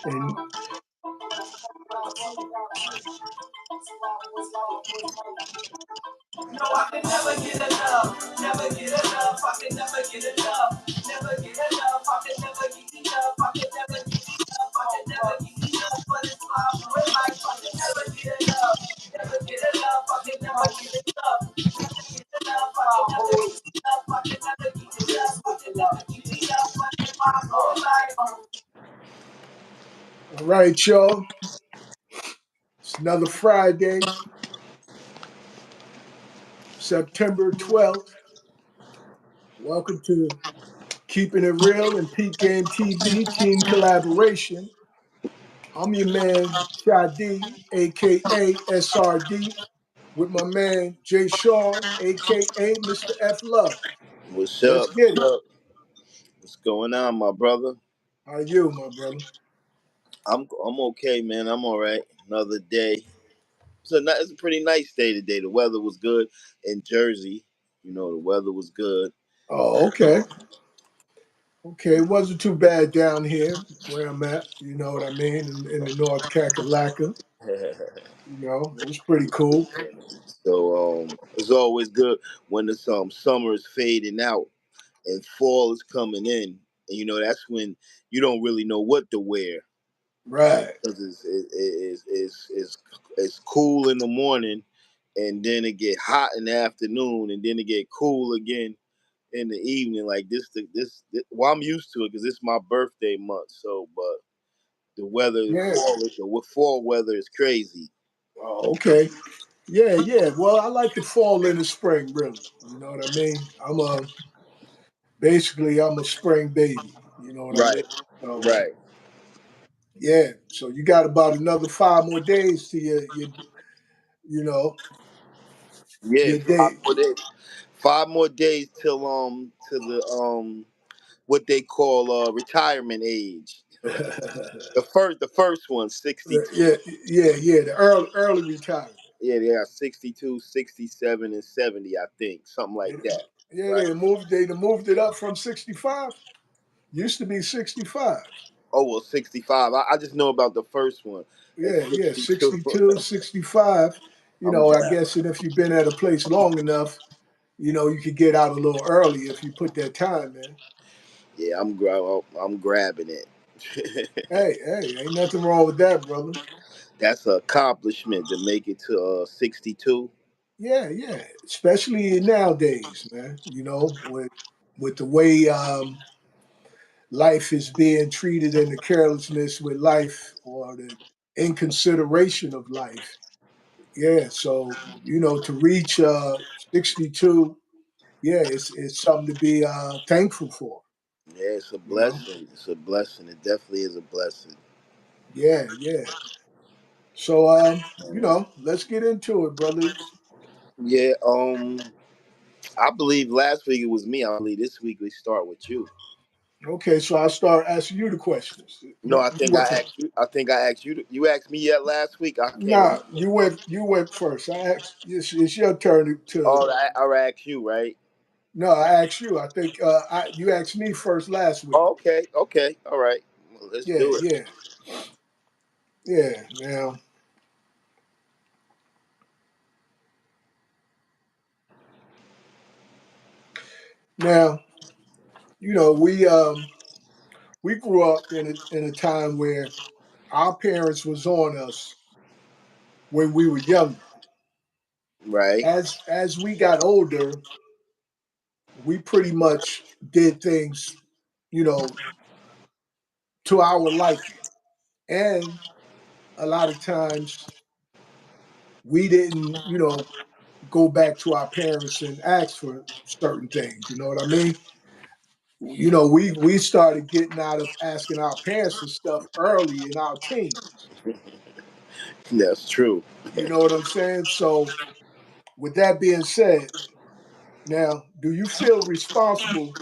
And No, I can never get enough, never get enough, I can never get enough, never get enough, I can never get enough, I can never get enough, I can never get enough, but it's my way life, I can never get enough, never get enough, I can never get enough, never get enough, I can never get enough, I can never get enough, I can never get enough, but it's my whole life. all right, y'all. It's another Friday, September 12th. Welcome to Keeping It Real and Peep Game TV team collaboration. I'm your man, Shadi, aka SRD, with my man Jay Sean, aka Mr. F Love. What's Let's up? get What's it. up? What's going on, my brother? How you, my brother? I'm okay, man. I'm all right. Another day. It's a pretty nice day today. The weather was good in Jersey. The weather was good. Oh, okay. Okay, it wasn't too bad down here where I'm at, you know what I mean, in the North Kakalaka. It was pretty cool. So it's always good when the summer is fading out and fall is coming in, and that's when you don't really know what to wear Right. because it's cool in the morning, and then it get hot in the afternoon, and then it get cool again in the evening. Like this well, I'm used to it because it's my birthday month. So, but the weather, Yeah. fall weather is crazy. Oh, okay. Yeah, yeah. Well, I like the fall and the spring, really. You know what I mean? I'm a spring baby. You know what I mean? Right, So right. yeah. So you got about another 5 more days to you know Yeah, your day. 5 more days. 5 more days till the what they call retirement age. The first one, 62. Yeah, yeah. The early retirement. Yeah, they are 62, 67, and 70, I think. Something like that. Yeah, Right? they moved it up from 65. Used to be 65. Oh, well, 65. I just know about the first one. At Yeah, yeah, 62. 62, 65. I'm I glad. guess, and if you've been at a place long enough, you could get out a little early if you put that time in. Yeah, I'm grabbing it. Hey, ain't nothing wrong with that, brother. That's an accomplishment to make it to 62. Yeah, yeah. Especially nowadays, man. With the way life is being treated and the carelessness with life or the inconsideration of life. Yeah, so to reach 62, yeah, it's something to be thankful for. Yeah, it's a You know, blessing. It's a blessing. It definitely is a blessing. yeah, yeah. So let's get into it, brothers. Yeah, I believe last week it was me. I believe this week we start with you. Okay, so I'll start asking you the questions. No, I You think I went first. asked you. I think I asked you. You asked me yet last week. I can't Nah, remember. you went first. I asked it's your turn to Oh, I asked you, right? no, I asked you. I think you asked me first last week. Oh, okay, okay, all right. Well, let's Yeah, do it. yeah, yeah. Now, we grew up in a time where our parents was on us when we were younger. Right. As we got older, we pretty much did things, you know, to our liking. And a lot of times we didn't, go back to our parents and ask for certain things. You know what I mean? We started getting out of asking our parents for stuff early in our teens. That's true. You know what I'm saying? So with that being said, now, do you feel responsible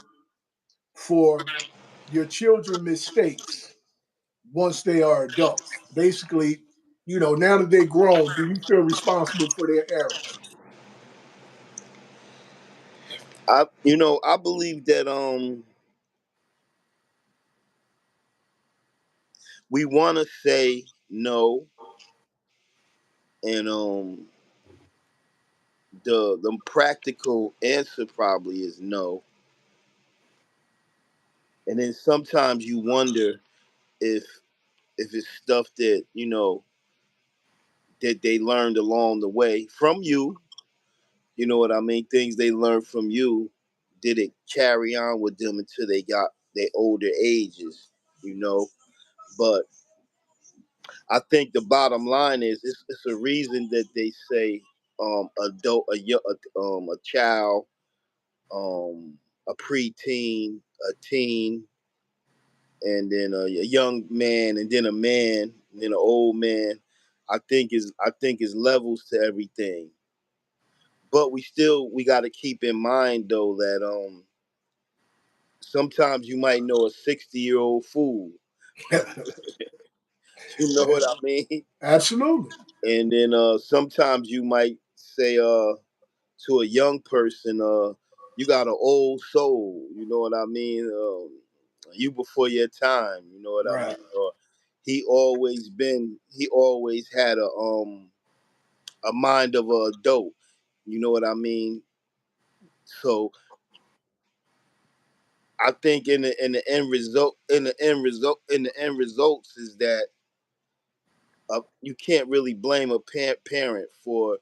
for your children mistakes once they are adults? Basically, now that they're grown, do you feel responsible for their errors? I believe that we want to say no, and the practical answer probably is no. And then sometimes you wonder if it's stuff that that they learned along the way from you. You know what I mean? Things they learned from you. Did it carry on with them until they got their older ages? You know, but I think the bottom line is it's a reason that they say adult a child, a preteen, a teen, and then a young man, and then a man, and then an old man. I think is levels to everything, but we got to keep in mind though that sometimes you might know a 60-year-old fool. You know what I mean? Absolutely. And then sometimes you might say to a young person, you got an old soul. You know what I mean? You before your time. You know what I Right. mean? Or he always had a mind of a adult. You know what I mean? So I think in the end results is that you can't really blame a parent for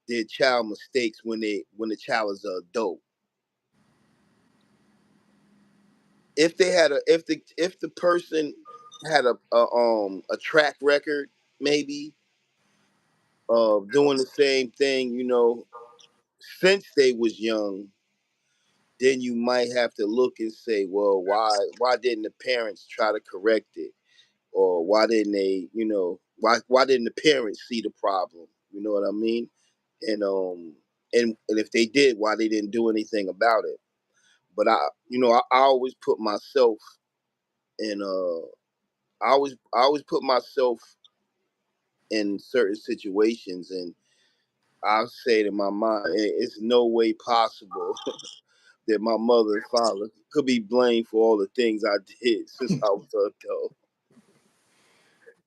their child mistakes when the child is an adult. If they had a if the person had a track record maybe of doing the same thing, since they was young, then you might have to look and say, well, why didn't the parents try to correct it? Or why didn't they, why didn't the parents see the problem? You know what I mean? And and if they did, why they didn't do anything about it? But I always put myself in I always put myself in certain situations, and I say to my mind, it's no way possible that my mother and father could be blamed for all the things I did since I was an adult.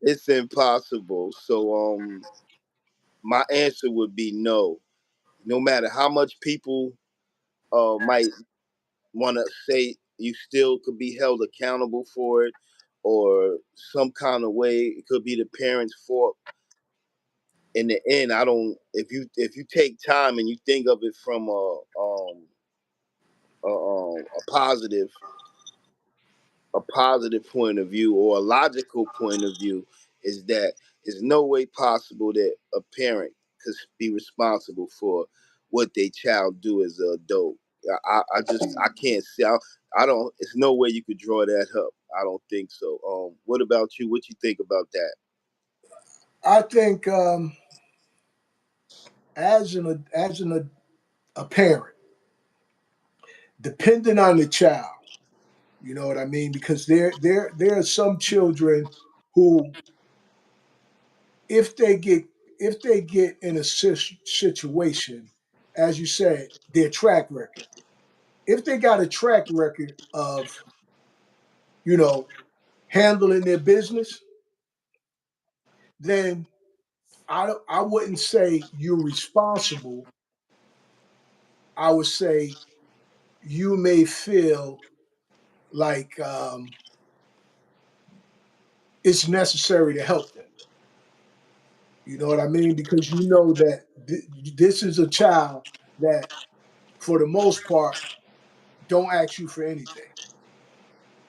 It's impossible. So my answer would be no. No matter how much people might want to say you still could be held accountable for it, or some kind of way it could be the parents' fault. In the end, I don't. If you take time and you think of it from a positive point of view or a logical point of view, is that there's no way possible that a parent could be responsible for what their child do as an adult. I just I can't see. I don't. It's no way you could draw that up. I don't think so. What about you? What you think about that? I think a parent, depending on the child, you know what I mean? Because there are some children who, if they get if they get in a situation, as you said, their track record. If they got a track record of, you know, handling their business, then I wouldn't say you're responsible. I would say you may feel like it's necessary to help them. You know what I mean? Because you know that this is a child that, for the most part, don't ask you for anything.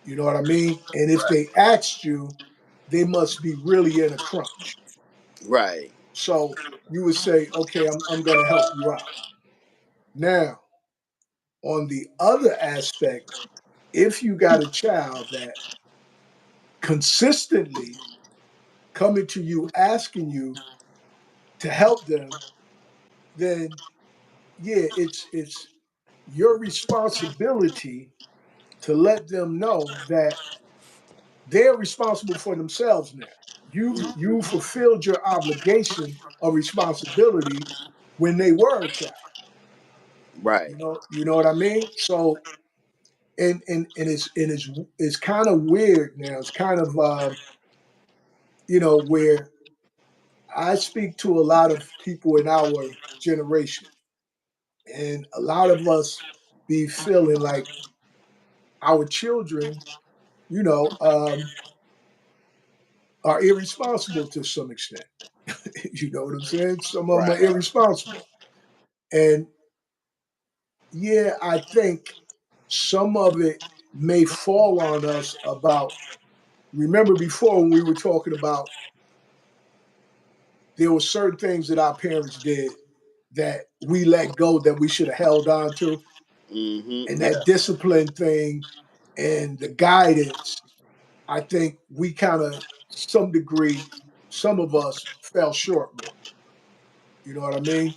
You know what I mean? And if they asked you, they must be really in a crunch. Right, So you would say, okay, I'm going to help you out. Now, on the other aspect, if you got a child that consistently coming to you asking you to help them, then yeah, it's your responsibility to let them know that they're responsible for themselves now. You fulfilled your obligation or responsibility when they were a child. right, You know what I mean? So and it's kind of weird now. It's kind of where I speak to a lot of people in our generation, and a lot of us be feeling like our children, you know, um, are irresponsible to some extent. You know what I'm saying? Some of them are Right. irresponsible. And yeah, I think some of it may fall on us about, remember before when we were talking about there were certain things that our parents did that we let go that we should have held on to, and Yeah. that discipline thing and the guidance, I think we kind of, some degree, some of us fell short with. You know what I mean?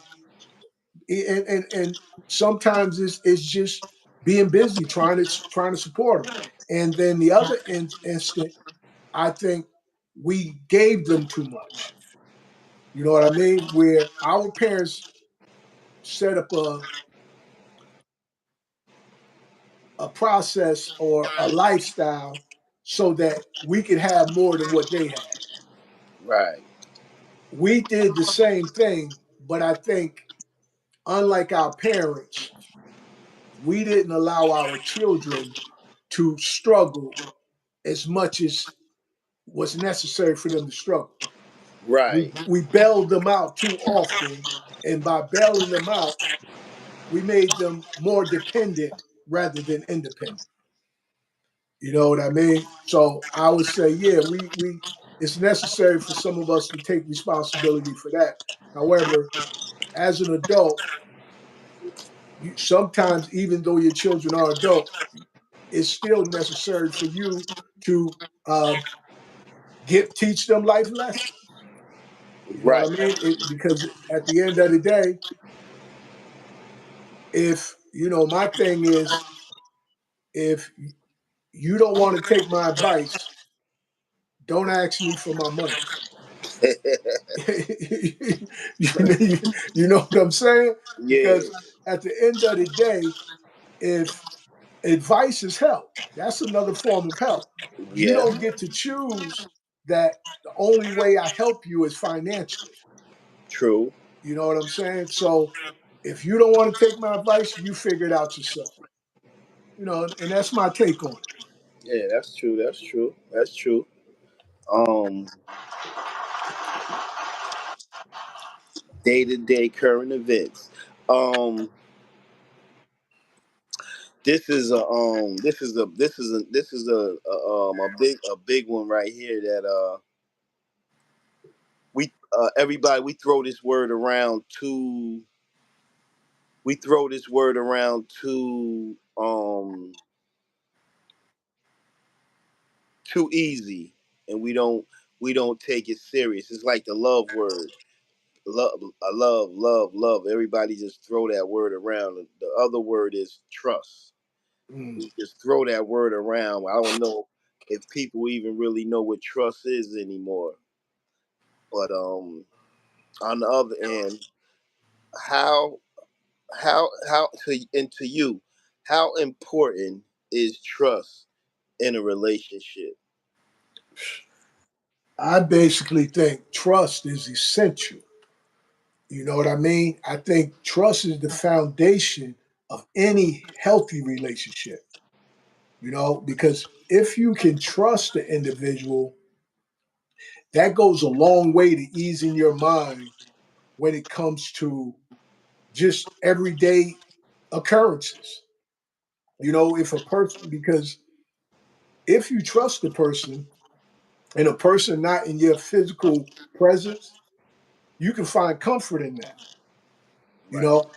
And sometimes it's just being busy trying to support them. And then the other instant, I think we gave them too much. You know what I mean? Where our parents set up a process or a lifestyle so that we could have more than what they had. Right. We did the same thing, but I think unlike our parents, we didn't allow our children to struggle as much as was necessary for them to struggle. We Right. we bailed them out too often, and by bailing them out, we made them more dependent rather than independent. You know what I mean? So I would say, yeah, we it's necessary for some of us to take responsibility for that. However, as an adult, sometimes even though your children are adult, it's still necessary for you to uh, get teach them life lessons. You know what I Right. mean? Because at the end of the day, if my thing is, if you don't want to take my advice, don't ask me for my money. You know what I'm saying? Yeah. Because at the end of the day, if advice is help, that's another form of help. You Yeah. don't get to choose that the only way I help you is financially. True. You know what I'm saying? So if you don't want to take my advice, you figure it out yourself. And that's my take on it. Yeah, that's true. That's true. That's true. Um, Day to day current events. Um, a big one right here that we everybody we throw this word around too easy, and we don't take it serious. It's like the love word. Love, I love. Everybody just throw that word around. The other word is trust. Mm. We just throw that word around. I don't know if people even really know what trust is anymore. But on the other end, how to you, how important is trust in a relationship? I basically think trust is essential. You know what I mean? I think trust is the foundation of any healthy relationship, because if you can trust the individual, that goes a long way to easing your mind when it comes to just everyday occurrences. If a person, because if you trust the person and a person not in your physical presence, you can find comfort in that. You Right, know,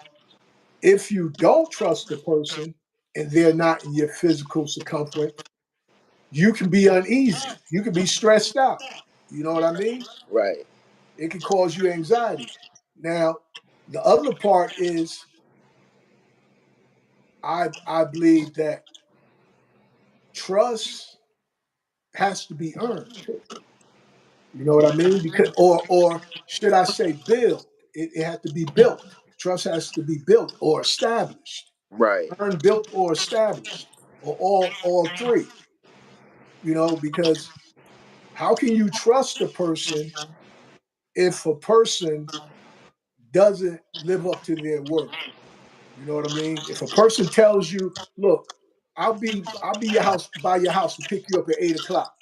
if you don't trust the person and they're not in your physical circumference, you can be uneasy. You can be stressed out. You know what I mean? right, It can cause you anxiety. Now, the other part is I believe that trust has to be earned too. You know what I mean? Because or should I say build? It has to be built. Trust has to be built or established. right, Earned, built, or established, or all three. Because how can you trust a person if a person doesn't live up to their word? You know what I mean? If a person tells you, look, I'll be your house by your house to pick you up at 8 o'clock,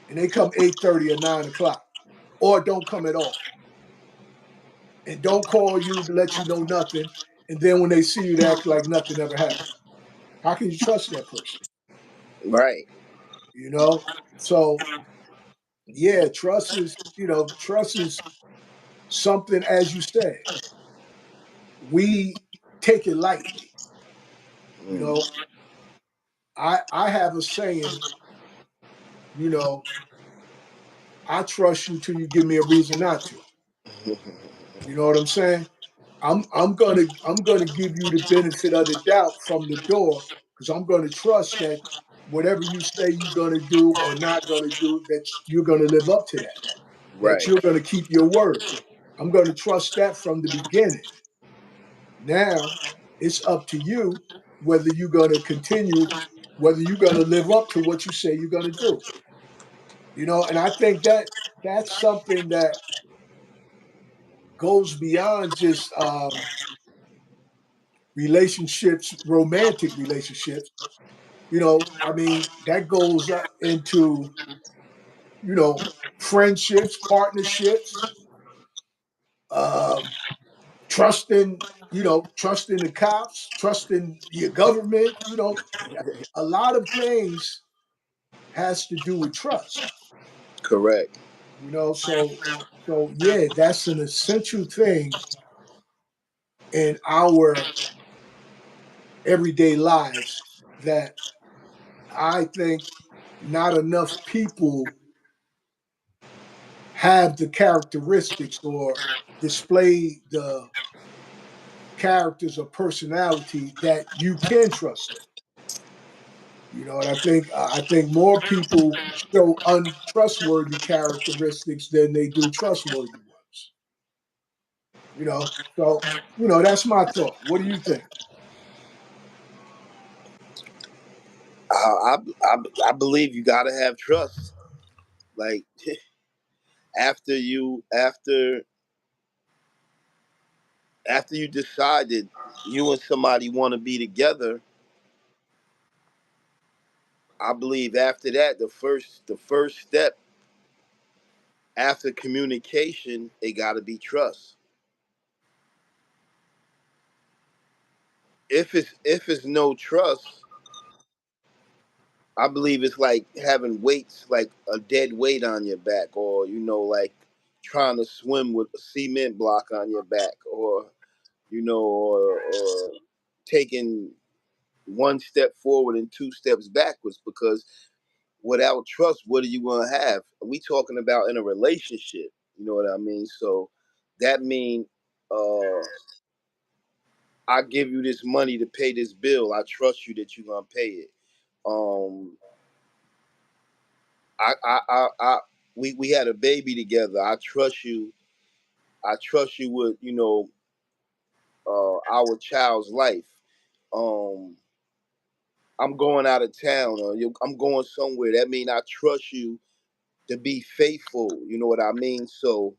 and they come 8:30 or 9 o'clock, or don't come at all, and don't call you to let you know nothing, and then when they see you, they act like nothing ever happened. How can you trust that person? Right. You know? So yeah, trust is something, as you said, we take it lightly. You Mm. know, I have a saying, you know, I trust you till you give me a reason not to. You know what I'm saying? I'm gonna give you the benefit of the doubt from the door, because I'm gonna trust that whatever you say you're gonna do or not gonna do, that you're gonna live up to that. That Right. you're gonna keep your word. I'm gonna trust that from the beginning. Now it's up to you whether you're gonna continue, whether you're gonna live up to what you say you're gonna do. And I think that that's something that goes beyond just relationships, romantic relationships. I mean, that goes into, you know, friendships, partnerships, um, trusting the cops, trusting your government. A lot of things has to do with trust. Correct. So yeah, that's an essential thing in our everyday lives that I think not enough people have the characteristics or display the characters or personality that you can trust them. And I think more people show untrustworthy characteristics than they do trustworthy ones. So that's my thought. What do you think? I believe you gotta have trust. Like after you decide that you and somebody want to be together, I believe after that the first step after communication, it got to be trust. If it's no trust, I believe it's like having weights, like a dead weight on your back, or like trying to swim with a cement block on your back, or or taking one step forward and two steps backwards. Because without trust, what are you gonna have? We talking about in a relationship. You know what I mean? So that mean uh, I give you this money to pay this bill. I trust you that you're gonna pay it. Um, I we had a baby together. I trust you. I trust you with our child's life. Um, I'm going out of town, or I'm going somewhere. That means I trust you to be faithful. You know what I mean? So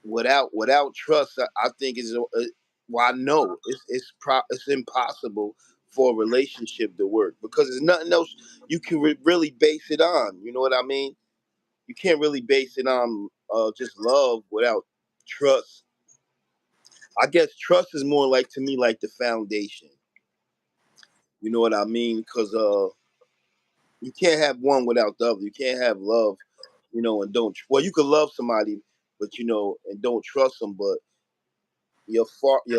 without trust, I think well, I know it's impossible for a relationship to work, because there's nothing else you can really base it on. You know what I mean? You can't really base it on just love without trust. I guess trust is more like, to me, like the foundation. You know what I mean? Because you can't have one without the other. You can't have love, and don't. Well, you could love somebody, but and don't trust them. But your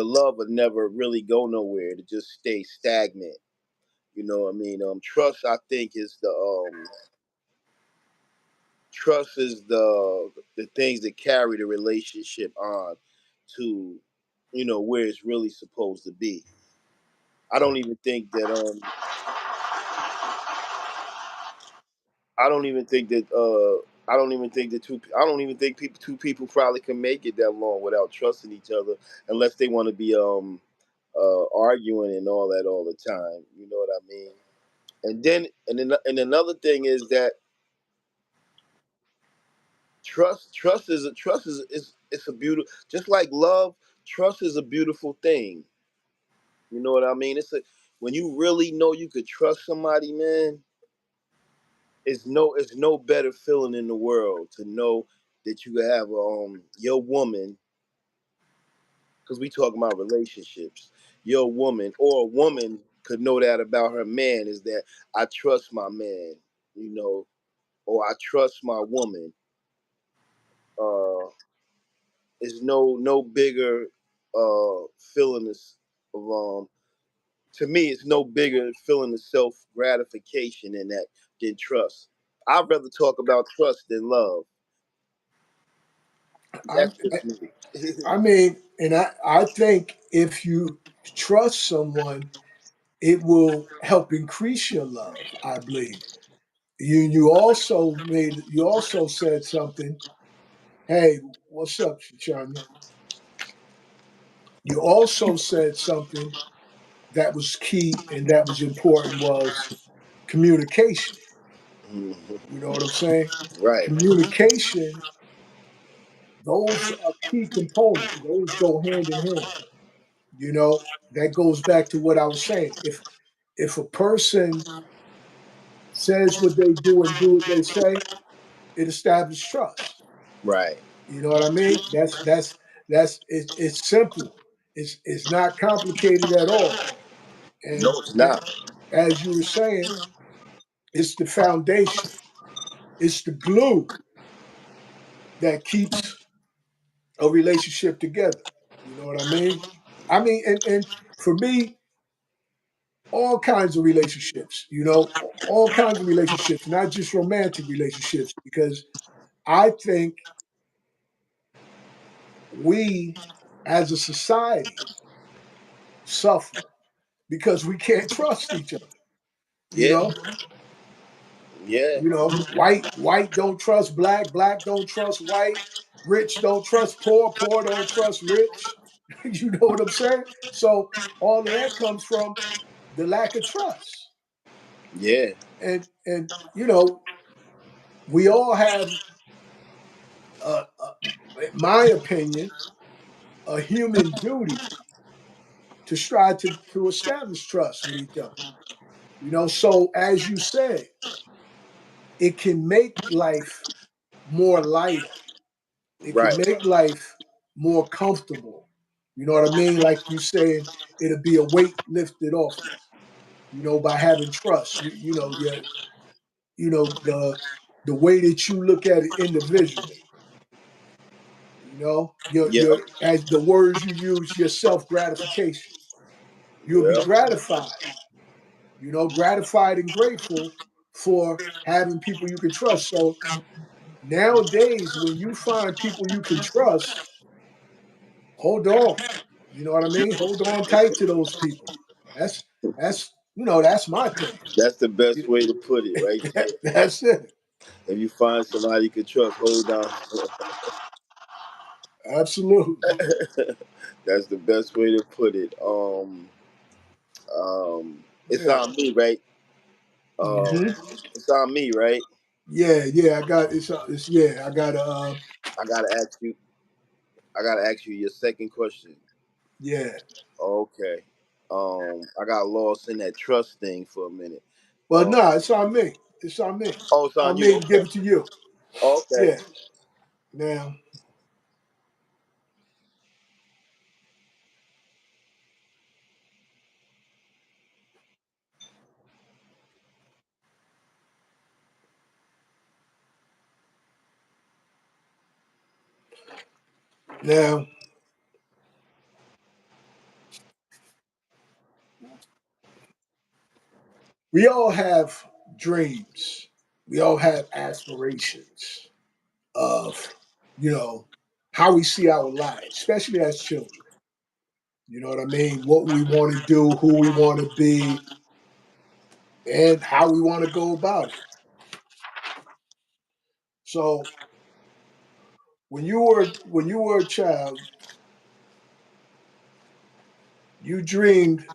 love would never really go nowhere. To just stay stagnant. You know what I mean? Trust, I think, is the things that carry the relationship on to where it's really supposed to be. I don't even think that I don't even think that I don't even think that two people probably can make it that long without trusting each other, unless they want to be arguing and all that all the time. You know what I mean? And then another thing is that Trust is it's a beautiful, just like love. Trust is a beautiful thing. You know what I mean? It's a when you really know you could trust somebody, man. It's no better feeling in the world to know that you have your woman, because we talking about relationships. Your woman or a woman could know that about her man is that I trust my man, you know, or I trust my woman. Uh, is no bigger feeling of to me it's no bigger feeling of self gratification than that than trust. I'd rather talk about trust than love. I, That's just me. I mean, and I think if you trust someone, it will help increase your love. I believe you also said something. Hey, what's up, Charmy? You also said something that was key and that was important was communication. Mhm. You know what I'm saying? Right, Communication, those are key components. Those go hand in hand. You know, that goes back to what I was saying. If a person says what they do what they say, it establishes trust. right. You know what I mean? It's simple. It's not complicated at all. No, And it's not. as you were saying, it's the foundation. It's the glue that keeps a relationship together. You know what I mean? I mean, and for me, all kinds of relationships, all kinds of relationships, not just romantic relationships, because I think we as a society suffer because we can't trust each other. You Yeah, know, yeah, white don't trust black, black don't trust white, rich don't trust poor, poor don't trust rich. You know what I'm saying? So all of that comes from the lack of trust. yeah, And we all have, in my opinion, a human duty to strive to establish trust with each other. So as you said, it can make life more lighter. It can right. make life more comfortable. You know what I mean? Like you saying, it'll be a weight lifted off you. By having trust. The way that you look at it individually. Yeah, Your as the words you use, your self gratification. You'll be yeah. gratified. Gratified and grateful for having people you can trust. So nowadays, when you find people you can trust, hold on. You know what I mean? Hold on tight to those people. That's that's my opinion. That's the best way to put it, right there. That's it. If you find somebody you can trust, hold on. Absolutely. That's the best way to put it. It's Yeah. on me, right? Um, Hmm. it's on me, right? Yeah. It's yeah. I got I gotta ask you. I gotta ask you your second question. yeah. Okay. I got lost in that trust thing for a minute. But Um, no, it's on me. It's on me. oh, it's I on you. mean, give Okay. it to you. Okay. Yeah. Now, now, we all have dreams. We all have aspirations of, you know, how we see our lives, especially as children. You know what I mean? What we want to do, who we want to be, and how we want to go about it. So when you were a child, you dreamed.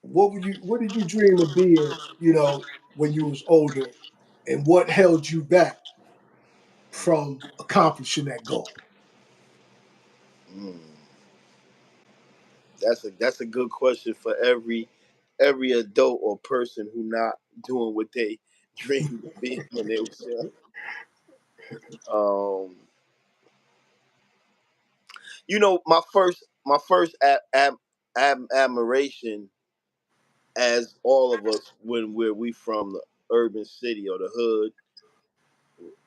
What did you dream of being? When you was older, and what held you back? from accomplishing that goal? Mm. That's a good question for every adult or person who not doing what they dreamed of being when they was young. Um, my first admiration, as all of us when we from the urban city or the hood.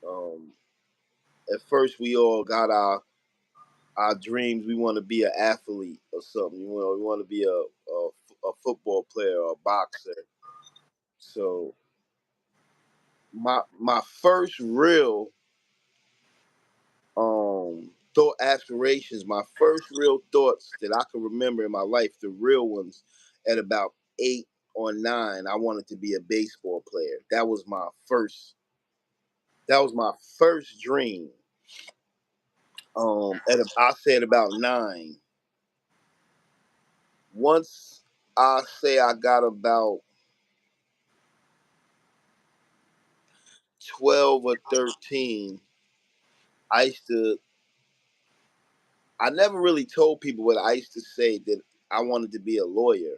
Um, at first, we all got our dreams. We want to be an athlete or something. We want to be a football player or a boxer. So my first real thought aspirations, my first real thoughts that I can remember in my life, the real ones, at about 8 or 9, I wanted to be a baseball player. That was my first dream. I said about 9. Once I say I got about 12 or 13, I used to. I never really told people, but I used to say that I wanted to be a lawyer.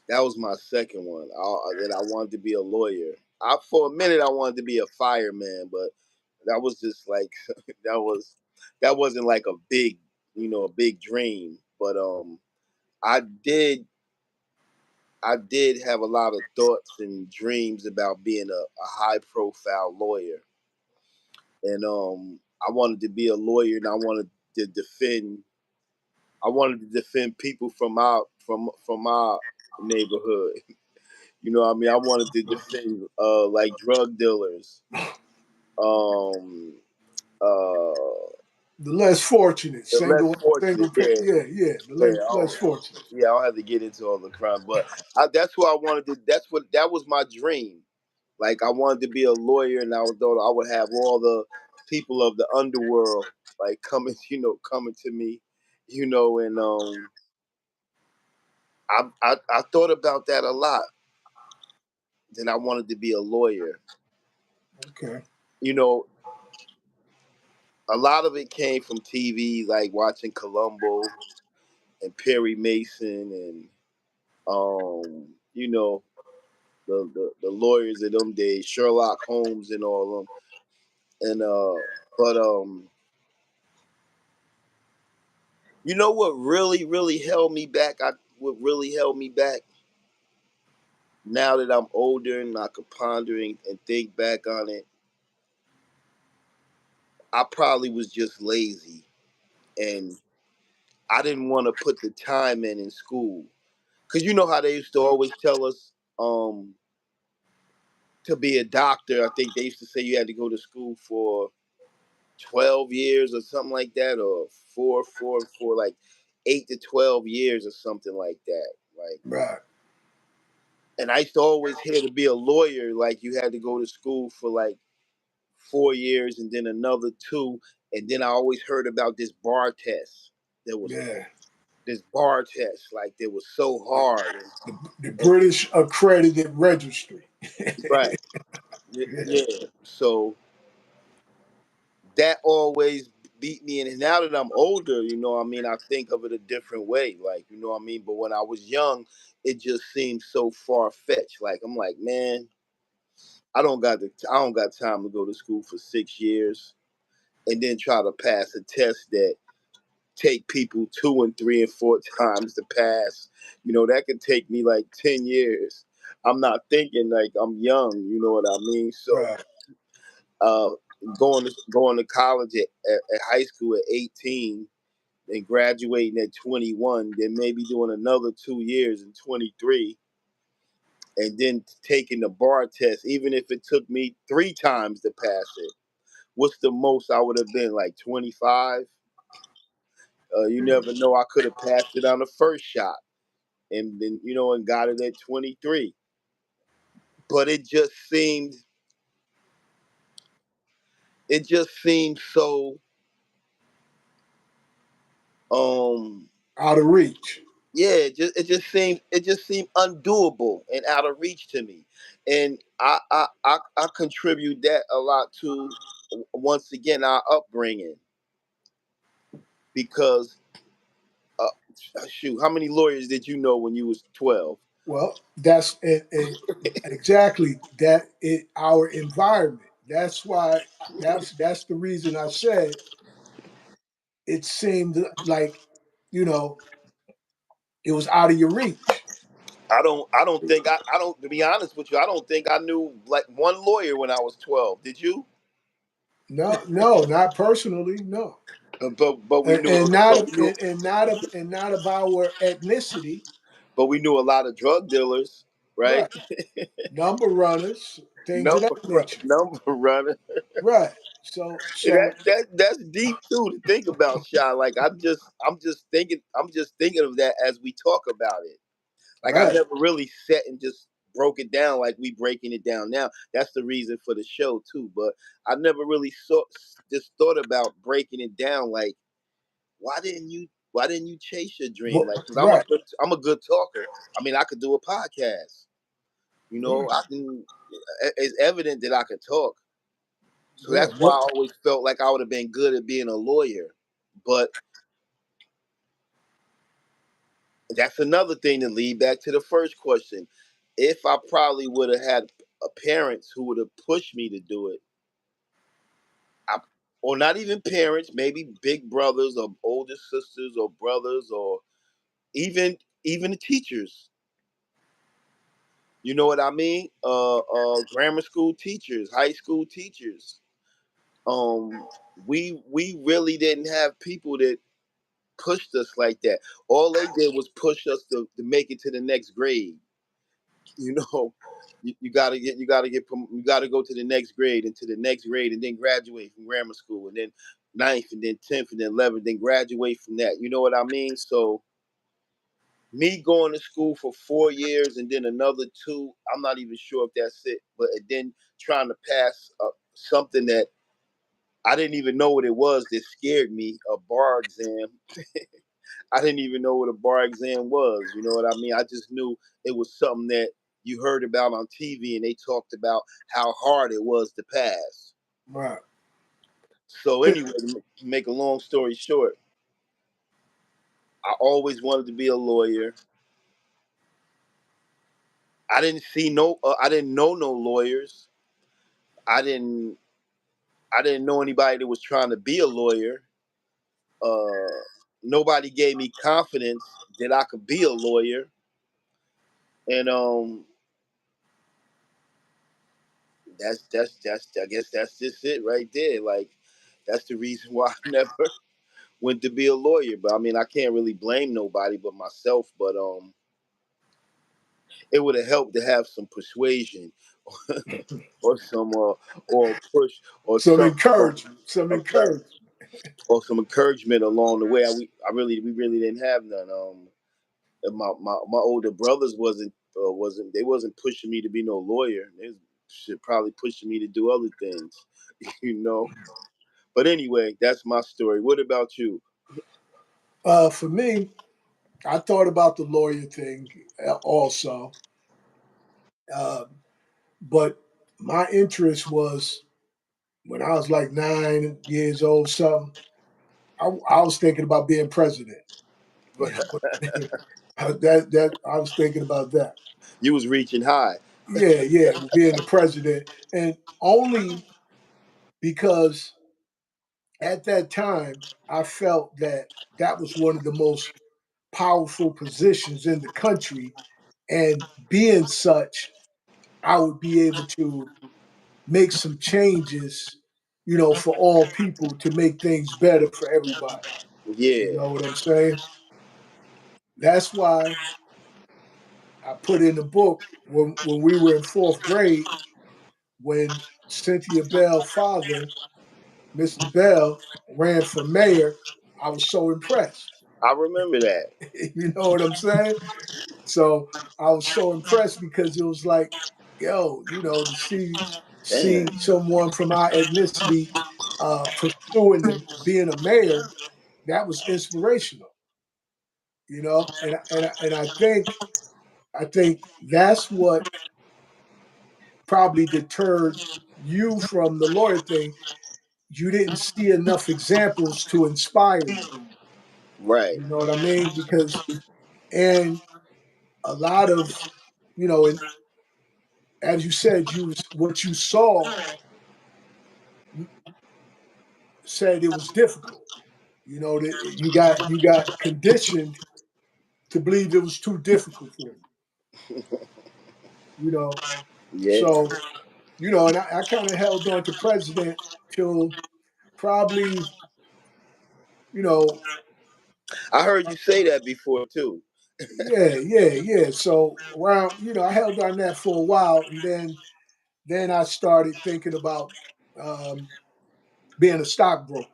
That was my second one. That I wanted to be a lawyer. For a minute, I wanted to be a fireman, but that was just like that was that wasn't like a big dream. But I did I did have a lot of thoughts and dreams about being a high profile lawyer, and I wanted to be a lawyer, and to defend. I wanted to defend people from our neighborhood. You know what I mean? I wanted to defend like drug dealers, um, uh, The less fortunate, the less fortunate. Yeah, yeah, yeah, the yeah, less fortunate. yeah. I don't have to get into all the crime, but that's what I wanted to. That was my dream. Like I wanted to be a lawyer, and thought I would have all the people of the underworld like coming, coming to me, and I thought about that a lot. That I wanted to be a lawyer. Okay. You know, a lot of it came from TV, like watching Columbo and Perry Mason and the lawyers of them days, Sherlock Holmes and all of them. And but you know what really really held me back? What really held me back, now that I'm older and I could ponder and think back on it, I probably was just lazy, and I didn't want to put the time in school. Cause you know how they used to always tell us, to be a doctor. I think they used to say you had to go to school for 12 years or something like that, or four, like 8 to 12 years or something like that. Like, Right. and I used to always hear, to be a lawyer, like you had to go to school for like 4 years and then another 2, and then I always heard about this bar test. There was Yeah. this bar test, like that was so hard, The and British accredited registry. right, Yeah. yeah. So that always beat me. And now that I'm older, I think of it a different way. Like, but when I was young, it just seemed so far fetched. Like, I'm like, man, I don't got time to go to school for 6 years and then try to pass a test that take people 2 and 3 and 4 times to pass. That could take me like 10 years. I'm not thinking like I'm young. You know what I mean? So, Right. uh, going to college at high school at 18 and graduating at 21, then maybe doing another 2 years in 23, and then taking the bar test, even if it took me 3 times to pass it. What's the most I would have been, like 25? You never know. I could have passed it on the first shot, and then and got it at 23. But it just seemed so um Out of reach. yeah, it just seemed undoable and out of reach to me, and I contribute that a lot to once again our upbringing, because uh, shoot, how many lawyers did you know when you was 12? Well, that's and exactly that. It our environment. That's why. That's the reason I said it seemed like, you know, it was out of your reach. I don't think I don't, to be honest with you, I don't think I knew like one lawyer when I was 12. Did you? No, no, not personally. No, But we knew, and not but of, we knew, and not of our ethnicity. but we knew a lot of drug dealers, right? Right. Number runners, things of number that nature. number runner. Right. And So that's deep too to think about, Shy. Like I'm just thinking of that as we talk about it. Like I right, never really sat and just broke it down like we breaking it down now. That's the reason for the show too. But I never really just thought about breaking it down. Like why didn't you chase your dream? Like, because right. I'm a good talker. I mean, I could do a podcast. Yeah, I can. It's evident that I could talk. So yeah. that's why I always felt like I would have been good at being a lawyer. But that's another thing to lead back to the first question. If I probably would have had parents who would have pushed me to do it, I, or not even parents, maybe big brothers or older sisters or brothers, or even the teachers. You know what I mean? Grammar school teachers, high school teachers. Um, we really didn't have people that pushed us like that. All they did was push us to make it to the next grade. You know, you gotta you gotta go to the next grade and to the next grade and then graduate from grammar school and then ninth and then 10th and then 11th, then graduate from that. You know what I mean? So me going to school for 4 years and then another two, I'm not even sure if that's it. But then trying to pass something that I didn't even know what it was that scared me, a bar exam. I didn't even know what a bar exam was. You know what I mean? I just knew it was something that you heard about on TV and they talked about how hard it was to pass. Right. So anyway, to make a long story short, I always wanted to be a lawyer. I didn't know no lawyers. I didn't I didn't know anybody that was trying to be a lawyer. Uh, Nobody gave me confidence that I could be a lawyer. And that's I guess that's just it right there. Like that's the reason why I never went to be a lawyer. But I mean, I can't really blame nobody but myself. But it would have helped to have some persuasion or some or push or Some some encouragement. Some okay, encouragement. or some encouragement along the way. We really didn't have none. And my older brothers wasn't they wasn't pushing me to be no lawyer. They was probably pushing me to do other things, you know. But anyway, that's my story. What about you? For me, I thought about the lawyer thing also, uh, but my interest was when I was like 9 years old, something. I was thinking about being president. You know, that I was thinking about that. You was reaching high. Yeah, yeah, being the president, and only because at that time I felt that that was one of the most powerful positions in the country, and being such, I would be able to make some changes, for all people to make things better for everybody. You Yeah, know what I'm saying? That's why I put in the book when we were in fourth grade, when Cynthia Bell's father, Mr. Bell, ran for mayor, I was so impressed. I remember that. You know what I'm saying? So I was so impressed because it was like, yo, to see Damn, someone from our ethnicity pursuing being a mayor, that was inspirational. And I think that's what probably deterred you from the lawyer thing. you didn't see enough examples to inspire you. Right. You know what I mean? Because and a lot of, you know, and as you said, you was what you saw said it was difficult. You know that you got conditioned to believe it was too difficult for you. You know, Yeah. so and I kind of held on to president till probably you know I heard you say that before too. yeah. So around I held on that for a while, and then I started thinking about um, being a stockbroker.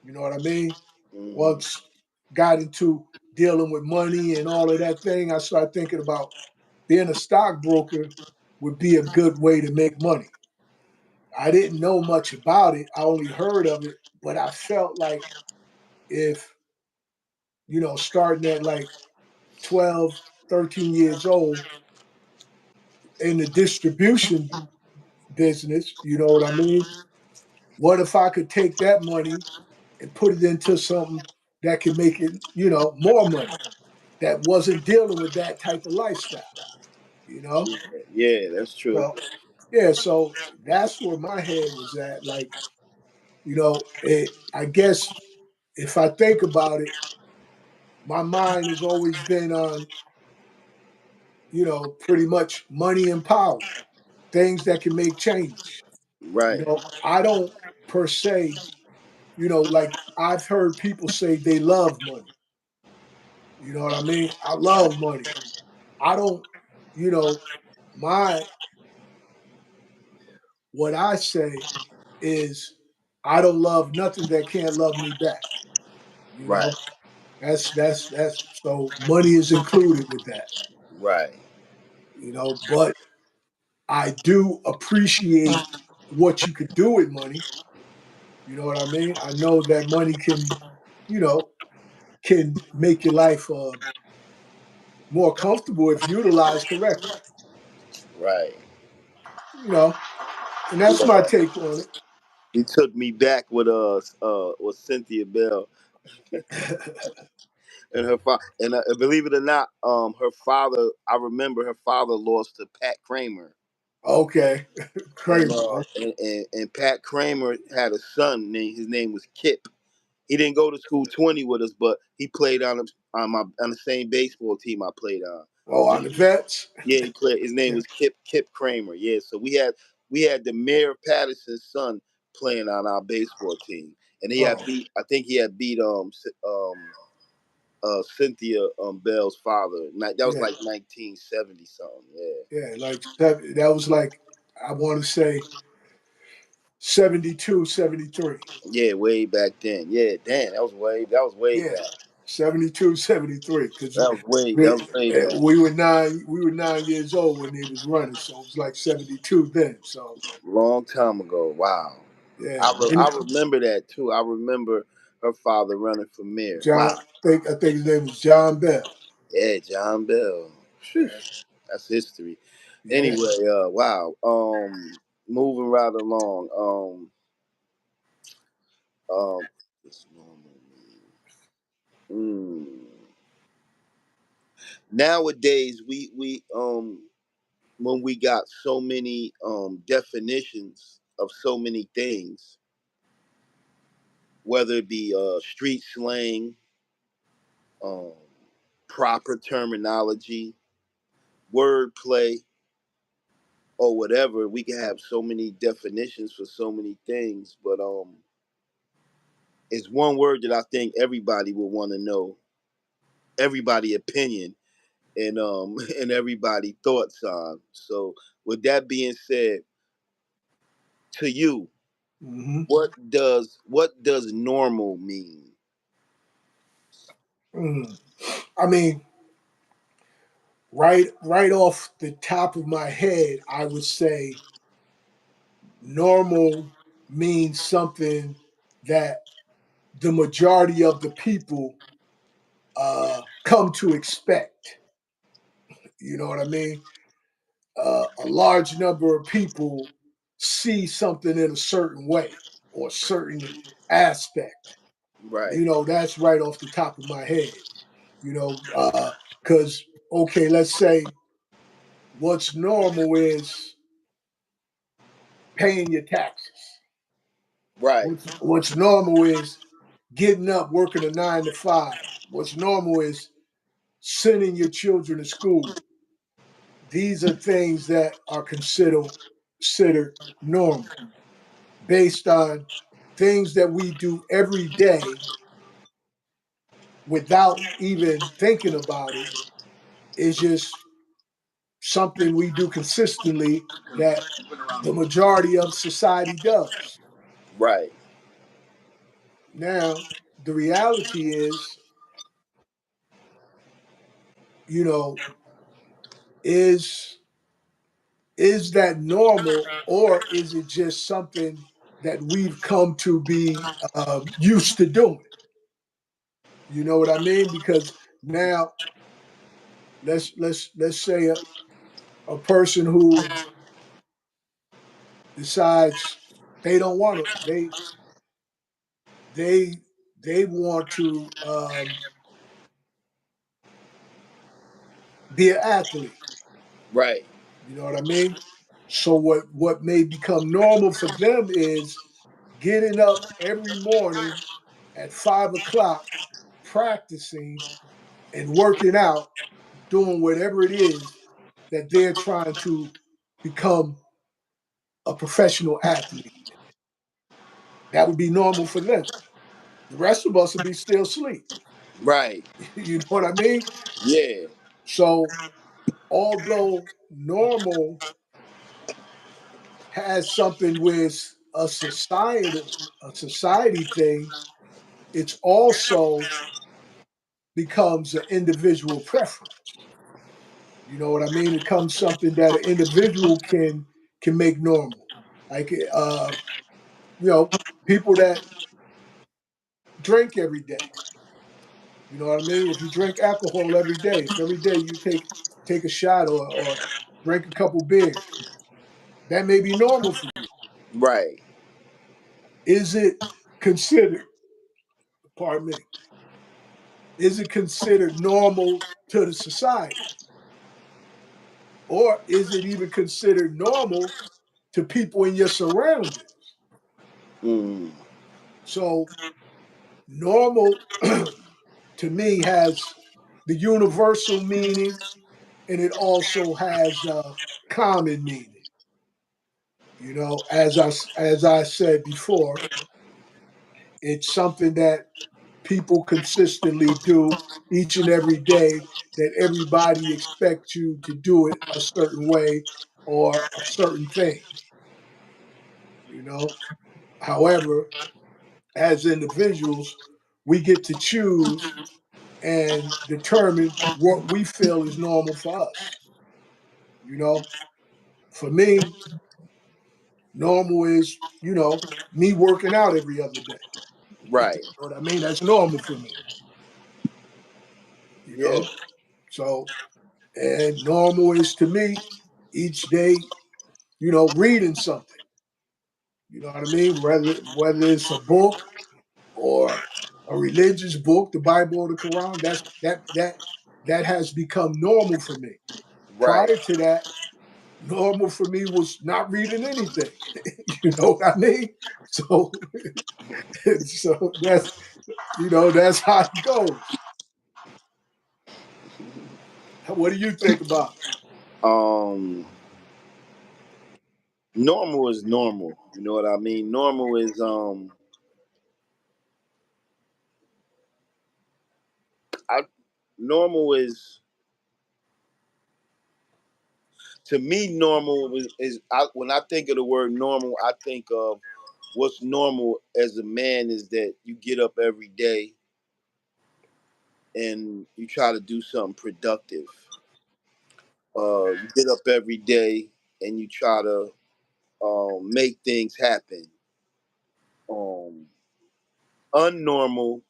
You know what I mean? Hmm. Once got into dealing with money and all of that thing, I started thinking about being a stockbroker would be a good way to make money. I didn't know much about it. I only heard of it, but I felt like if, starting at like 12, 13 years old in the distribution business, you know what I mean? What if I could take that money and put it into something that could make it, more money that wasn't dealing with that type of lifestyle, you know? Yeah, that's true. So, yeah, so that's where my head was at. Like, I guess if I think about it, my mind has always been on, pretty much money and power, things that can make change. Right. I don't per se, like I've heard people say they love money. You know what I mean? I love money. I don't, you know, my what I say is I don't love nothing that can't love me back. You Right. know, that's so money is included with that. Right. But I do appreciate what you could do with money. You know what I mean? I know that money you know, can make your life more comfortable if utilized correctly. Right. You know, and that's my take on He took me back with Cynthia Bell it. and her father. And believe it or not, her father. I remember her father lost to Pat Kramer, Okay, and Kramer. Pat Kramer had a son. His name was Kip. He didn't go to school 20 with us, but he played on the same baseball team I played on. Oh, on the vets. Yeah, he played. His name Yeah. was Kip Kramer. Yeah, so we had the Mayor Patterson's son playing on our baseball team, and he had Oh, beat. I think he had beat Cynthia Bell's father. That was yeah, like 1970 something. Yeah. yeah. Like that was like I want to say 72, 73. Yeah, way back then. Yeah, damn, that was way Yeah, back. 72, 73. Because That was way back. we were 9 years old when they was running, so it was like 72 then. So Long time ago. Wow. yeah, I remember that too. I remember her father running for mayor. John. Wow. I think his name was John Bell. Yeah, John Bell. Phew, Yeah, that's history. yeah. Anyway, wow. Moving right along. This normal means. Nowadays, we when we got so many definitions of so many things, whether it be street slang, um, proper terminology, wordplay, or whatever. We can have so many definitions for so many things, but it's one word that I think everybody would want to know, everybody opinion, and and everybody thoughts on. So, with that being said, to you, Hmm. what does normal mean? I mean, right off the top of my head, I would say normal means something that the majority of the people come to expect. You know what I mean? A large number of people see something in a certain way. or a certain aspect. Right. You know, that's right off the top of my head. You know, because okay, let's say what's normal is paying your taxes. Right. What's normal is getting up, working a 9 to 5. What's normal is sending your children to school. These are things that are considered normal based on things that we do every day without even thinking about it. It's just something we do consistently that the majority of society does. Right. Now, the reality you know, is is that normal or is it just something that we've come to be used to doing? You know what I mean? Because now let's say a person who decides they don't want to they they want to be an athlete. Right. You know what I mean? So what may become normal for them is getting up every morning at 5 o'clock, practicing and working out, doing whatever it is that they're trying to become a professional athlete. That would be normal for them. The rest of us would be still asleep. Right. You know what I mean? Yeah. So although normal has something with a society thing, it's also becomes an individual preference. You know what I mean? It becomes something that an individual can make normal. Like you know, people that drink every day. You know what I mean? If you drink alcohol every day, if every day you take a shot or drink a couple beers, that may be normal for you. Right. Is it considered, pardon me, is it considered normal to the society? Or is it even considered normal to people in your surroundings? Mm. So normal to me has the universal meaning and it also has a common meaning. You know, as I said before, it's something that people consistently do each and every day that everybody expects you to do it a certain way or a certain thing, you know. However, as individuals, we get to choose and determine what we feel is normal for us. You know, for me, normal is, me working out every other day. You Right. know what I mean? That's normal for me, you Yeah. know? So, and normal is to me each day, reading something. You know what I mean? Whether it's a book or a religious book, the Bible or the Quran, that has become normal for me. Right. Prior to that, normal for me was not reading anything. You know what I mean? So so that's how it goes. What do you think about it? Um. Normal is normal. You know what I mean? I normal is to me normal when I think of the word normal, I think of what's normal as a man is that you get up every day and you try to do something productive. You get up every day and you try to make things happen. Um, Unnormal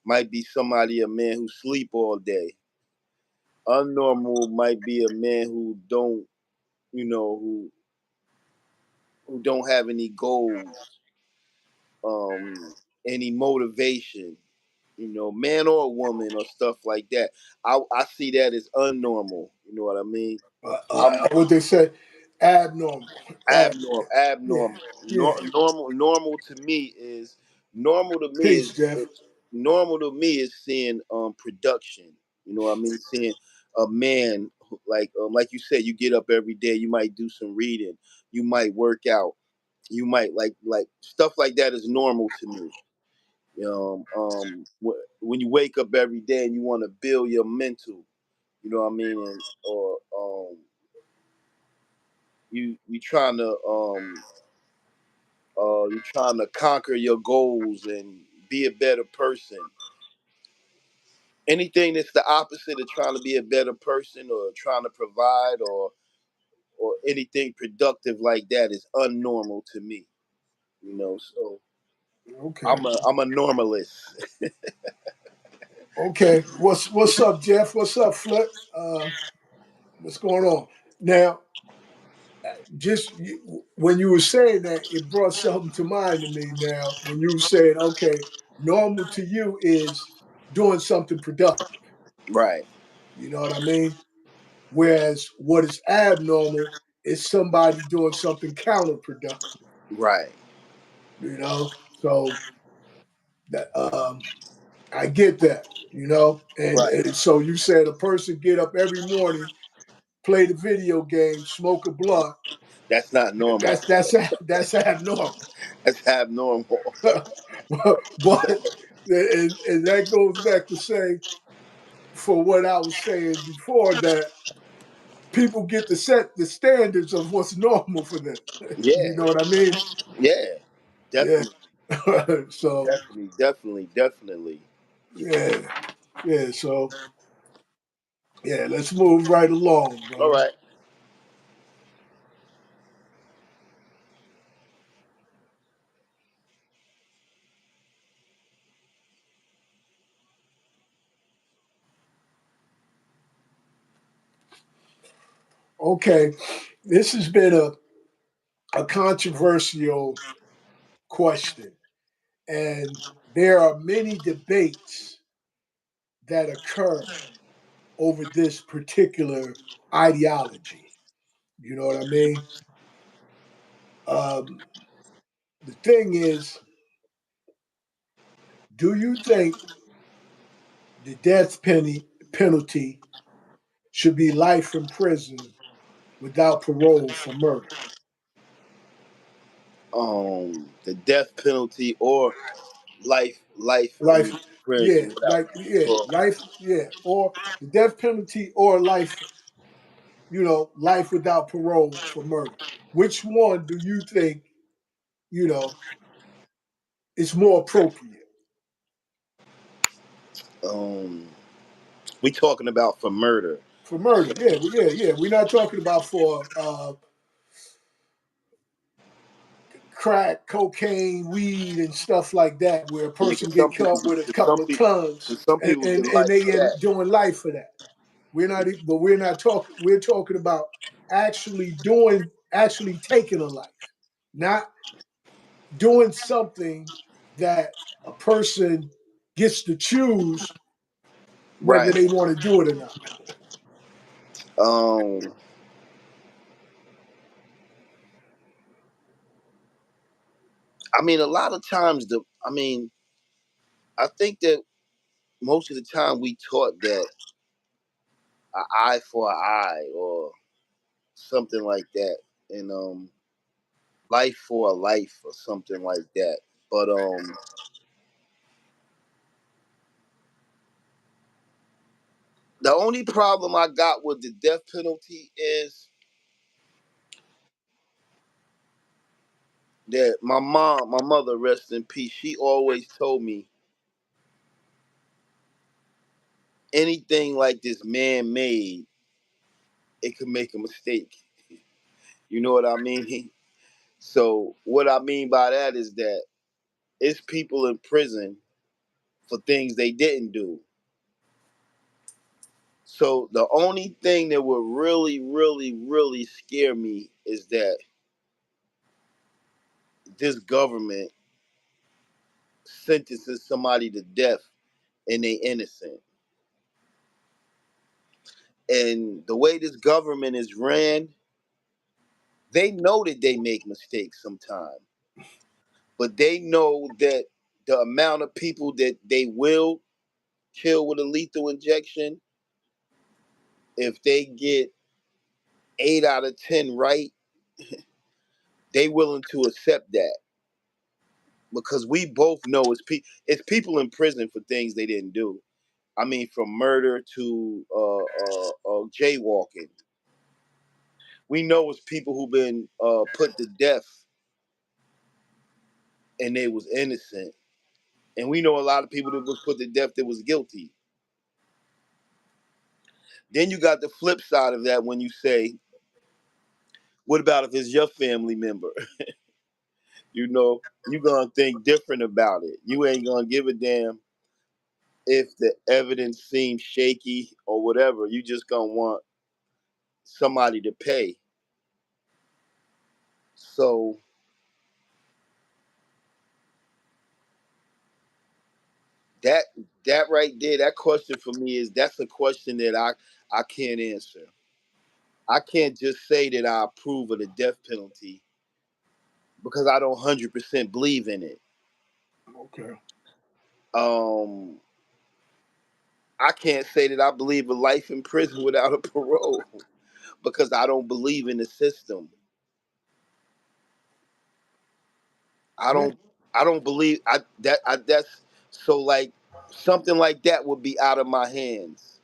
might be somebody, a man who sleep all day. Unnormal might be a man who don't, who don't have any goals. um, any motivation, man or woman or stuff like that. I see that as unnormal. You know what I mean? I'm What they say, abnormal. abnormal. Yeah, Abnormal. yeah. Normal to me is normal to me Peace, is Jeff. normal to me is seeing production. You know what I mean? Seeing a man like you said, you get up every day. You might do some reading. You might work out. You might like stuff like that is normal to me. When you wake up every day and you want to build your mental, you know what I mean, and or you trying to you trying to conquer your goals and be a better person. Anything that's the opposite of trying to be a better person or trying to provide or anything productive like that is unnormal to me. So Okay. I'm a normalist. Okay. What's up, Jeff? What's up, Flip? What's going on? Now, when you were saying that, it brought something to mind to me. Now, when you were saying, okay, normal to you is doing something productive. Right, You know what I mean? Whereas what is abnormal is somebody doing something counterproductive. right, So that I get that. right. And so you said a person get up every morning, play the video game, smoke a blunt. That's not normal. That's abnormal. That's abnormal. But and that goes back to say for what I was saying before that people get to set the standards of what's normal for them. You Yeah, know what I mean? yeah, Yeah. definitely, So definitely. yeah, yeah. So yeah, let's move right along, All brother. right. Okay, this has been a controversial question, and there are many debates that occur over this particular ideology. You know what I mean? Um, the thing is, do you think the penalty should be life in prison without parole for murder? The death penalty or life Life, in prison without yeah, parole. life, yeah, or the death penalty or life, life without parole for murder. Which one do you think, you know, is more appropriate Um, we talking about for murder. for murder? Yeah, yeah. We're not talking about for crack, cocaine, weed, and stuff like that, where a Yeah, person get caught with a couple of tons some and, people and, get and life they for end that. up doing life for that. We're not talking. We're talking about actually taking a life, not doing something that a person gets to choose whether Right. they want to do it or not. Um, I mean, a lot of times I think that most of the time we taught that an eye for an eye or something like that, and life for a life or something like that. But the only problem I got with the death penalty is that my mother, rest in peace, she always told me anything like this man made, it could make a mistake. You know what I mean? So what I mean by that is that it's people in prison for things they didn't do. So the only thing that would really, really, really scare me is that this government sentences somebody to death and they innocent. And the way this government is ran, they know that they make mistakes sometimes, but they know that the amount of people that they will kill with a lethal injection, if they get 8 out of 10 right, they willing to accept that because we both know it's people in prison for things they didn't do. I mean, from murder to jaywalking. We know it's people who've been put to death and they was innocent, and we know a lot of people that was put to death that was guilty. Then you got the flip side of that when you say, "What about if it's your family member?" You gonna think different about it. You ain't gonna give a damn if the evidence seems shaky or whatever. You just gonna want somebody to pay. So that that right there, that question for me that's a question that I can't answer. I can't just say that I approve of the death penalty because I don't 100% believe in it. Okay. Um, I can't say that I believe in life in prison without a parole because I don't believe in the system. I Yeah. don't I don't believe that's so like something like that would be out of my hands.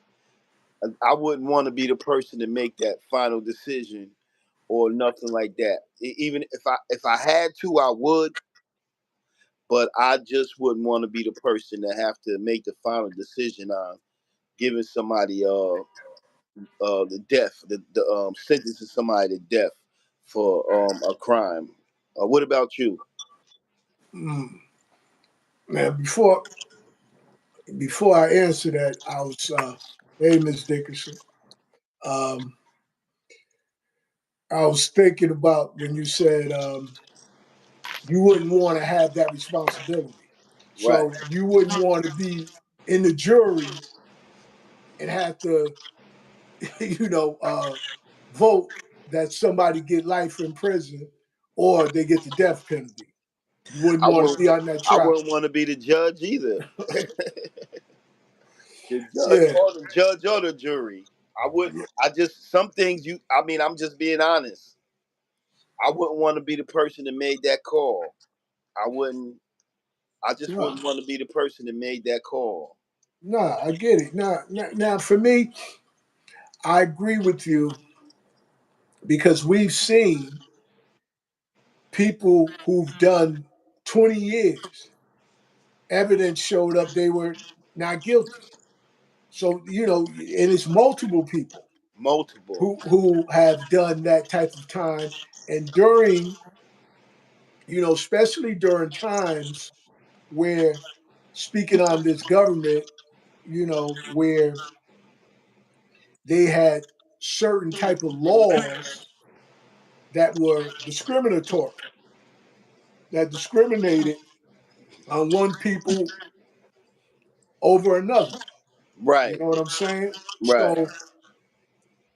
I wouldn't want to be the person to make that final decision or nothing like that. Even if I had to, I would, but I just wouldn't want to be the person that have to make the final decision on giving somebody the death, the sentencing somebody to death for a crime. What about you? Mm. Now, before I answer that, I was, hey, Miss Dickerson. Um, I was thinking about when you said you wouldn't want to have that responsibility. Right, So you wouldn't want to be in the jury and have to, you know, vote that somebody get life in prison or they get the death penalty. You wouldn't I want to wouldn't be on that I trial. wouldn't want to be the judge either. The judge Yeah, or the judge or the jury. I would. yeah, I just some things you. I mean, I'm just being honest. I wouldn't want to be the person that made that call. I wouldn't. I just no, wouldn't want to be the person that made that call. no, I get it. Now, for me, I agree with you because we've seen people who've done 20 years, evidence showed up they were not guilty. So, and it's multiple people Multiple. who have done that type of time. And during, especially during times where, speaking on this government, where they had certain type of laws that were discriminatory, that discriminated on one people over another. You Right. know what I'm saying? Right. So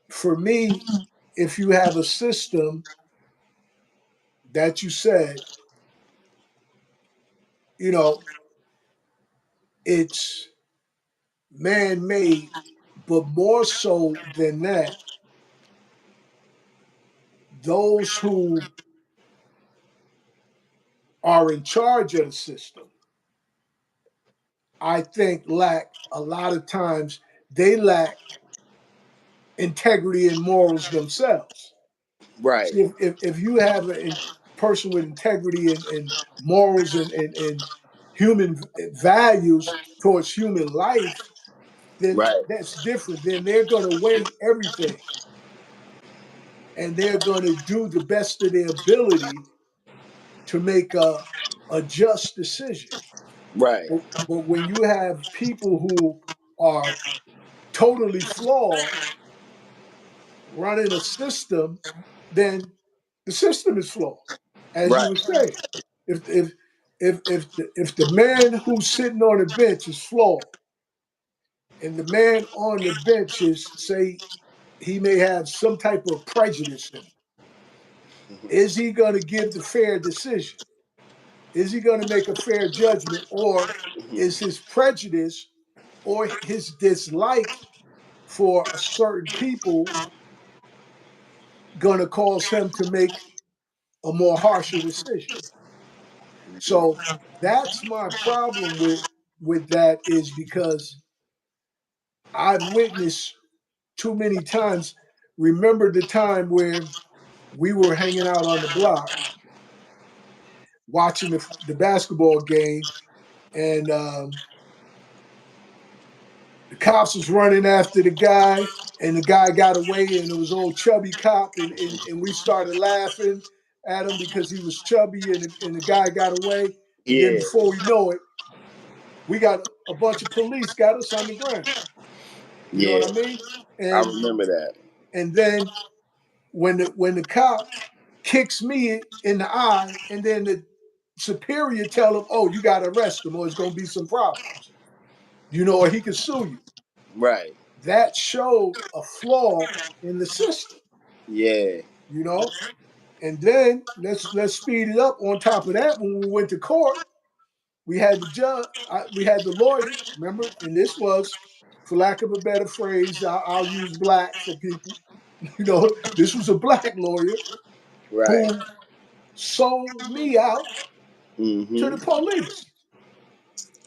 for me, if you have a system that you said, you know, it's man made, but more so than that, those who are in charge of the system, I think lack a lot of times, they lack integrity and morals themselves. Right. See, if you have a person with integrity and morals and human values towards human life, then Right. that's different. Then they're going to weigh everything and they're going to do the best of their ability to make a just decision. Right. But when you have people who are totally flawed running a system, then the system is flawed, as you Right. were saying. If if the man who's sitting on the bench is flawed, and the man on the bench is, say, he may have some type of prejudice in him, is he going to give the fair decision? Is he going to make a fair judgment, or is his prejudice or his dislike for a certain people going to cause him to make a more harsher decision? So that's my problem with that, is because I've witnessed too many times. Remember the time where we were hanging out on the block watching the basketball game, and the cops was running after the guy, and the guy got away, and it was old chubby cop, and we started laughing at him because he was chubby, and the guy got away. And then Yeah, before we know it, we got a bunch of police got us on the ground. You know what yeah, I mean? I And remember that. and then when the cop kicks me in the eye, and then the superior tell him, "Oh, you got to arrest him, or it's going to be some problems." You know, or he can sue you. Right. That showed a flaw in the system. Yeah. You know, and then let's speed it up. On top of that, when we went to court, we had the judge, we had the lawyer. Remember, and this was, for lack of a better phrase, I'll use black for people. You know, this was a black lawyer Right. who sold me out to Mm-hmm. the police.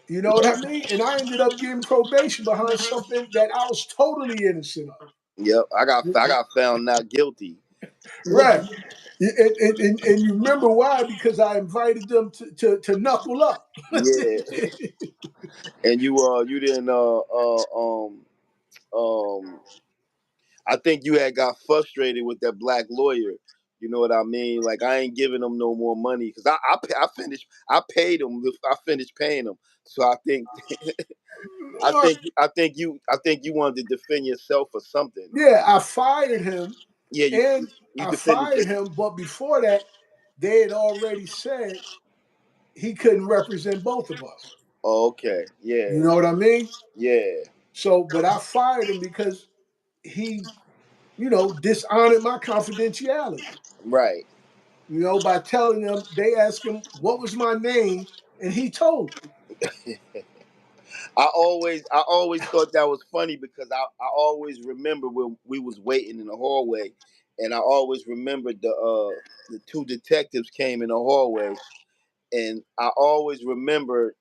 You know what I mean? And I ended up getting probation behind something that I was totally innocent of. Yep. I got found not guilty. Right. And you remember why? Because I invited them to knuckle up. Yeah. And you didn't um I think you had got frustrated with that black lawyer. You know what I mean? Like I ain't giving them no more money because I finished, I paid them, I finished paying them. So I think I think you wanted to defend yourself or something. Yeah, I fired him, Yeah, and you I defended fired your. him, but before that, they had already said he couldn't represent both of us. Oh, okay. You Yeah. know what I mean? Yeah. So, but I fired him because he, dishonored my confidentiality. Right. By telling them, they asked him what was my name, and he told them. I always thought that was funny because I always remember when we was waiting in the hallway, and I always remembered the two detectives came in the hallway, and I always remember.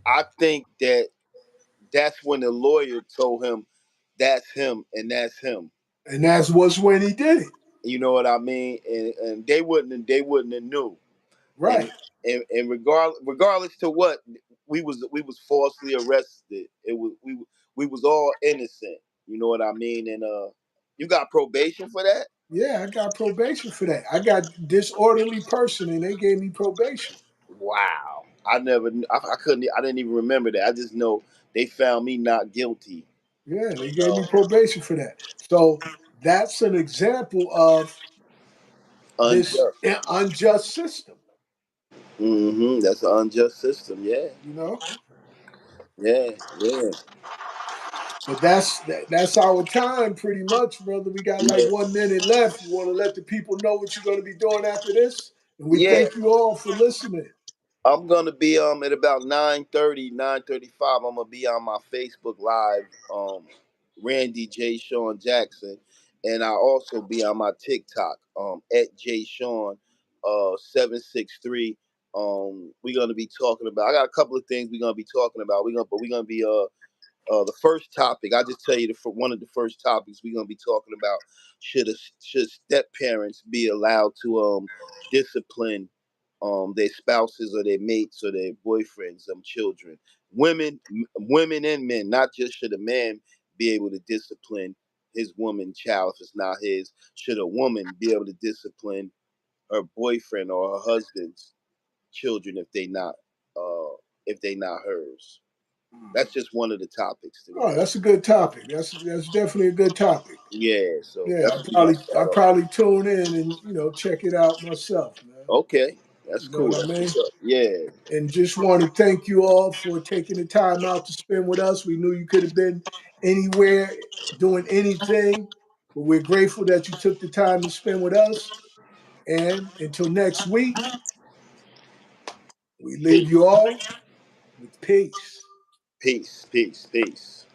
I think that's when the lawyer told him, "That's him, and that's him." And that's was when he did it. You know what I mean? And they wouldn't have knew. And Right. and regardless to what, we was falsely arrested. We was all innocent. You know what I mean? And you got probation for that? Yeah, I got probation for that. I got disorderly person, and they gave me probation. Wow. I never I couldn't I didn't even remember that. I just know they found me not guilty. Yeah, they gave me probation for that. So that's an example of this Unjust. unjust system. That's an unjust system. Yeah. You know, Yeah. Yeah. but that's our time, pretty much, brother. We got like Yeah. 1 minute left. You want to let the people know what you're going to be doing after this, and we Yeah. thank you all for listening. I'm gonna be at about 9:30, 9:35. I'm gonna be on my Facebook Live, Randy J. Sean Jackson, and I'll also be on my TikTok, at J. Sean 763. We're gonna be talking about. I got a couple of things we're gonna be talking about. We're gonna be the first topic. I just tell you for one of the first topics we're gonna be talking about, should step parents be allowed to discipline their spouses or their mates or their boyfriends, children, women and men. Not just should a man be able to discipline his woman child if it's not his. Should a woman be able to discipline her boyfriend or her husband's children if they not hers? That's just one of the topics Oh, today. that's a good topic. That's definitely a good topic. Yeah, so Yeah, that's what we're gonna I start off. probably tune in and check it out myself, man. Okay. That's You know cool. what I That's what's mean? up. Yeah. And just want to thank you all for taking the time out to spend with us. We knew you could have been anywhere doing anything, but we're grateful that you took the time to spend with us. And until next week, we leave Peace. you all with peace. Peace. Peace. Peace.